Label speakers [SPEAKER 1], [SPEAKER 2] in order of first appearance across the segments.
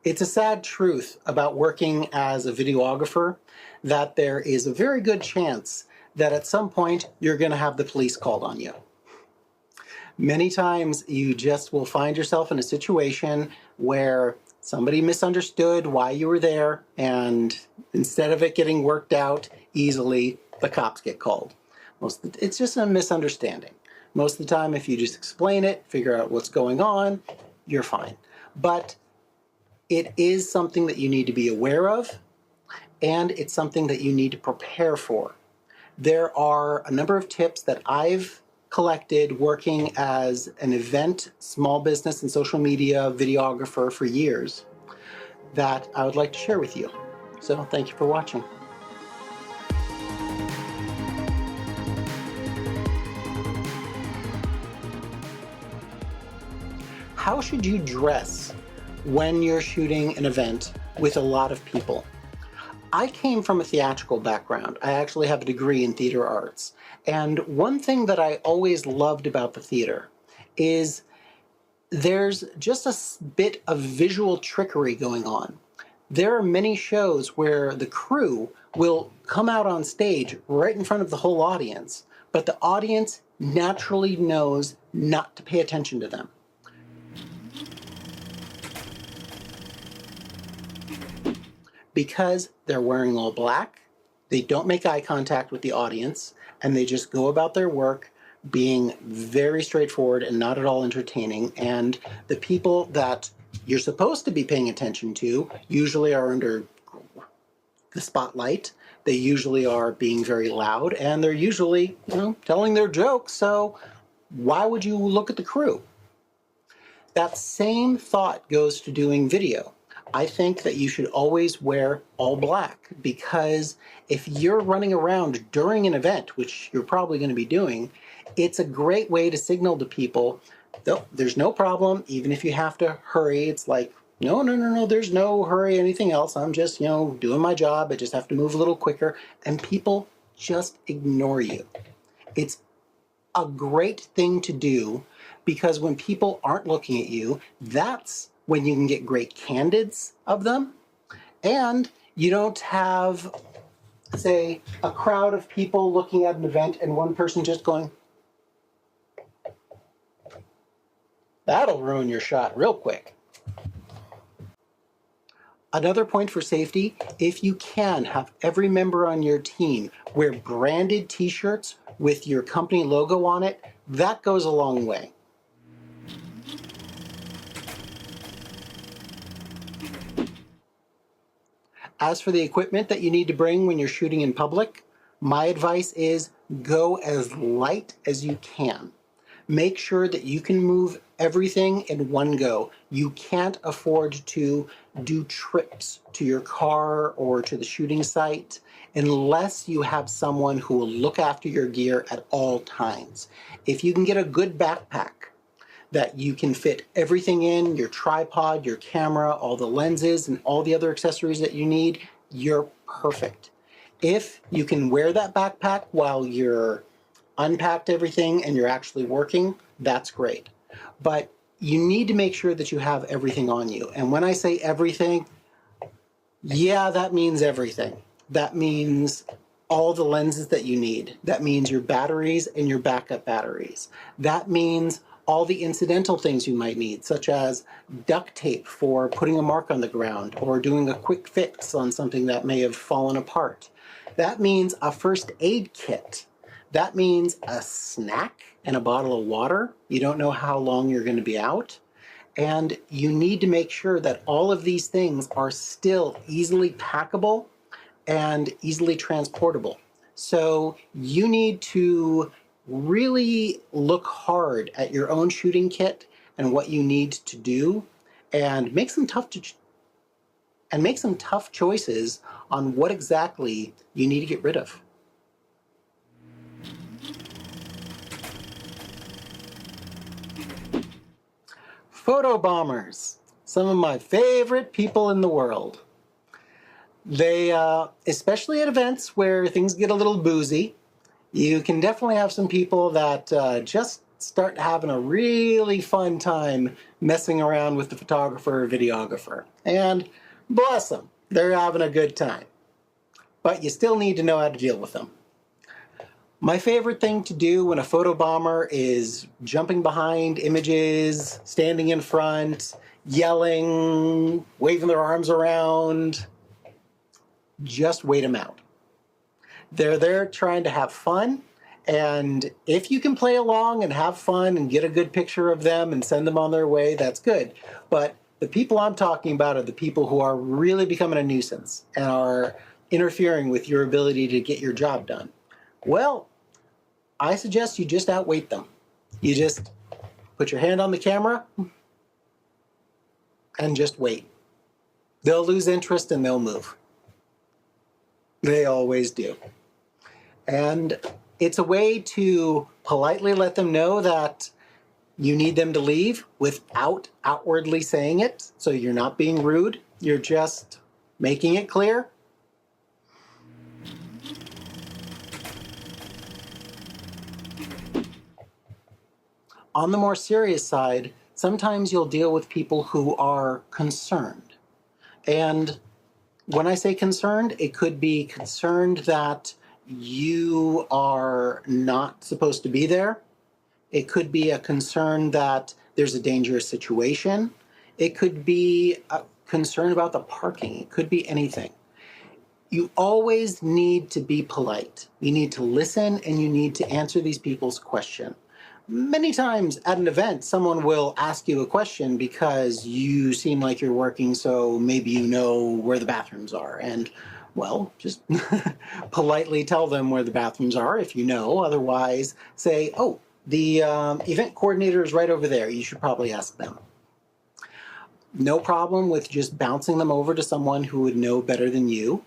[SPEAKER 1] It's a sad truth about working as a videographer that there is a very good chance that at some point you're going to have the police called on you. Many times you just will find yourself in a situation where somebody misunderstood why you were there, and instead of it getting worked out easily, the cops get called. It's just a misunderstanding. Most of the time, if you just explain it, figure out what's going on, you're fine. But it is something that you need to be aware of, and it's something that you need to prepare for. There are a number of tips that I've collected working as an event, small business, and social media videographer for years that I would like to share with you. So thank you for watching. How should you dress when you're shooting an event with a lot of people? I came from a theatrical background. I actually have a degree in theater arts. And one thing that I always loved about the theater is there's just a bit of visual trickery going on. There are many shows where the crew will come out on stage right in front of the whole audience, but the audience naturally knows not to pay attention to them. Because they're wearing all black, they don't make eye contact with the audience, and they just go about their work being very straightforward and not at all entertaining. And the people that you're supposed to be paying attention to usually are under the spotlight. They usually are being very loud, and they're usually, telling their jokes. So why would you look at the crew? That same thought goes to doing video. I think that you should always wear all black, because if you're running around during an event, which you're probably going to be doing, it's a great way to signal to people, there's no problem, even if you have to hurry. It's like, no, there's no hurry, anything else. I'm just, doing my job. I just have to move a little quicker. And people just ignore you. It's a great thing to do, because when people aren't looking at you, that's when you can get great candids of them, and you don't have, say, a crowd of people looking at an event and one person just going. That'll ruin your shot real quick. Another point for safety, if you can, have every member on your team wear branded t-shirts with your company logo on it. That goes a long way. As for the equipment that you need to bring when you're shooting in public, my advice is go as light as you can. Make sure that you can move everything in one go. You can't afford to do trips to your car or to the shooting site unless you have someone who will look after your gear at all times. If you can get a good backpack that you can fit everything in, your tripod, your camera, all the lenses, and all the other accessories that you need, you're perfect. If you can wear that backpack while you're unpacked everything and you're actually working, that's great. But you need to make sure that you have everything on you. And when I say everything, yeah, that means everything. That means all the lenses that you need. That means your batteries and your backup batteries. That means all the incidental things you might need, such as duct tape for putting a mark on the ground or doing a quick fix on something that may have fallen apart. That means a first aid kit. That means a snack and a bottle of water. You don't know how long you're going to be out. And you need to make sure that all of these things are still easily packable and easily transportable. So you need to really look hard at your own shooting kit and what you need to do, and make some tough choices on what exactly you need to get rid of. Photo bombers, some of my favorite people in the world. They, especially at events where things get a little boozy, you can definitely have some people that just start having a really fun time messing around with the photographer or videographer. And bless them, they're having a good time. But you still need to know how to deal with them. My favorite thing to do when a photo bomber is jumping behind images, standing in front, yelling, waving their arms around, just wait them out. They're there trying to have fun, and if you can play along and have fun and get a good picture of them and send them on their way, that's good. But the people I'm talking about are the people who are really becoming a nuisance and are interfering with your ability to get your job done. Well, I suggest you just outweight them. You just put your hand on the camera and just wait. They'll lose interest and they'll move. They always do. And it's a way to politely let them know that you need them to leave without outwardly saying it. So you're not being rude. You're just making it clear. On the more serious side, sometimes you'll deal with people who are concerned. And when I say concerned, it could be concerned that you are not supposed to be there. It could be a concern that there's a dangerous situation. It could be a concern about the parking. It could be anything. You always need to be polite. You need to listen and you need to answer these people's question. Many times at an event, someone will ask you a question because you seem like you're working, so maybe you know where the bathrooms are. And, well, just politely tell them where the bathrooms are if you know. Otherwise, say, oh, the event coordinator is right over there. You should probably ask them. No problem with just bouncing them over to someone who would know better than you.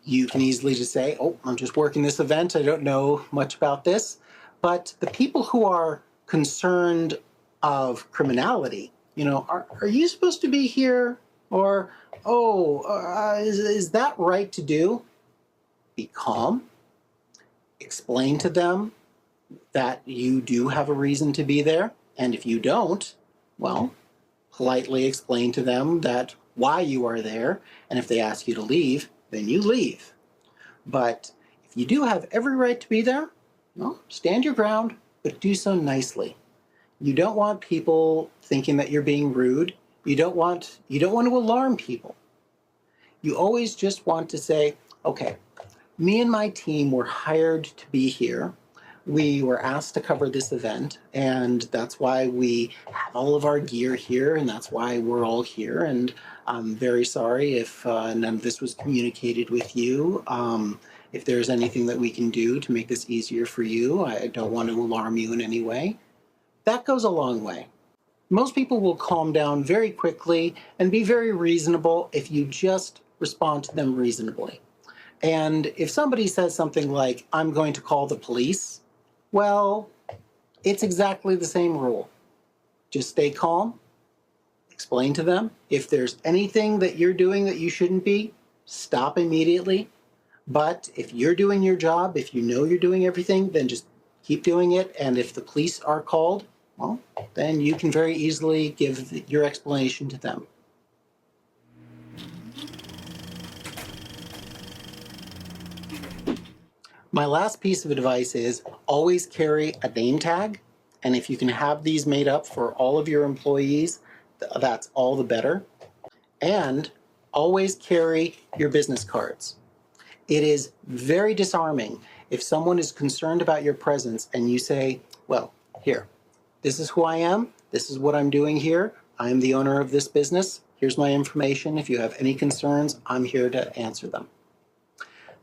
[SPEAKER 1] You can easily just say, oh, I'm just working this event. I don't know much about this. But the people who are concerned of criminality, you know, are you supposed to be here? Or, oh, is that right to do? Be calm. Explain to them that you do have a reason to be there. And if you don't, well, politely explain to them that why you are there. And if they ask you to leave, then you leave. But if you do have every right to be there, well, stand your ground, but do so nicely. You don't want people thinking that you're being rude. You don't want to alarm people. You always just want to say, okay, me and my team were hired to be here. We were asked to cover this event, and that's why we have all of our gear here, and that's why we're all here. And I'm very sorry if none of this was communicated with you. If there's anything that we can do to make this easier for you, I don't want to alarm you in any way. That goes a long way. Most people will calm down very quickly and be very reasonable if you just respond to them reasonably. And if somebody says something like, I'm going to call the police, well, it's exactly the same rule. Just stay calm, explain to them. If there's anything that you're doing that you shouldn't be, stop immediately. But if you're doing your job, if you know you're doing everything, then just keep doing it. And if the police are called, well, then you can very easily give your explanation to them. My last piece of advice is always carry a name tag. And if you can have these made up for all of your employees, that's all the better. And always carry your business cards. It is very disarming if someone is concerned about your presence and you say, well, here, this is who I am. This is what I'm doing here. I'm the owner of this business. Here's my information. If you have any concerns, I'm here to answer them.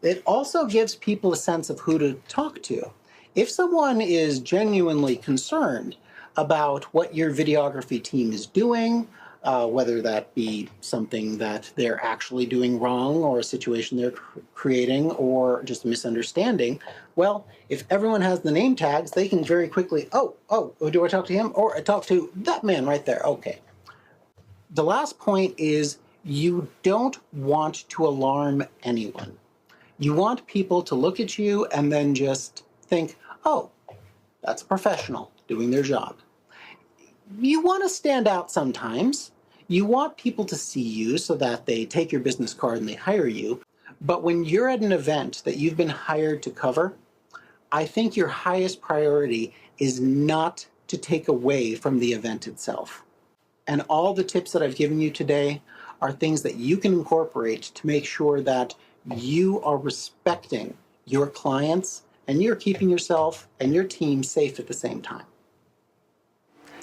[SPEAKER 1] It also gives people a sense of who to talk to. If someone is genuinely concerned about what your videography team is doing, whether that be something that they're actually doing wrong or a situation they're creating or just a misunderstanding, well, if everyone has the name tags, they can very quickly, oh, do I talk to him? Or I talk to that man right there. Okay. The last point is you don't want to alarm anyone. You want people to look at you and then just think, oh, that's a professional. doing their job. You want to stand out sometimes. You want people to see you so that they take your business card and they hire you. But when you're at an event that you've been hired to cover, I think your highest priority is not to take away from the event itself. And all the tips that I've given you today are things that you can incorporate to make sure that you are respecting your clients and you're keeping yourself and your team safe at the same time.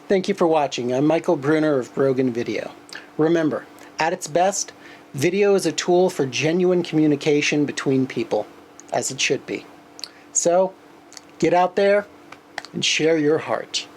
[SPEAKER 1] Thank you for watching. I'm Michael Bruner of Brogan Video. Remember, at its best, video is a tool for genuine communication between people, as it should be. So, get out there and share your heart.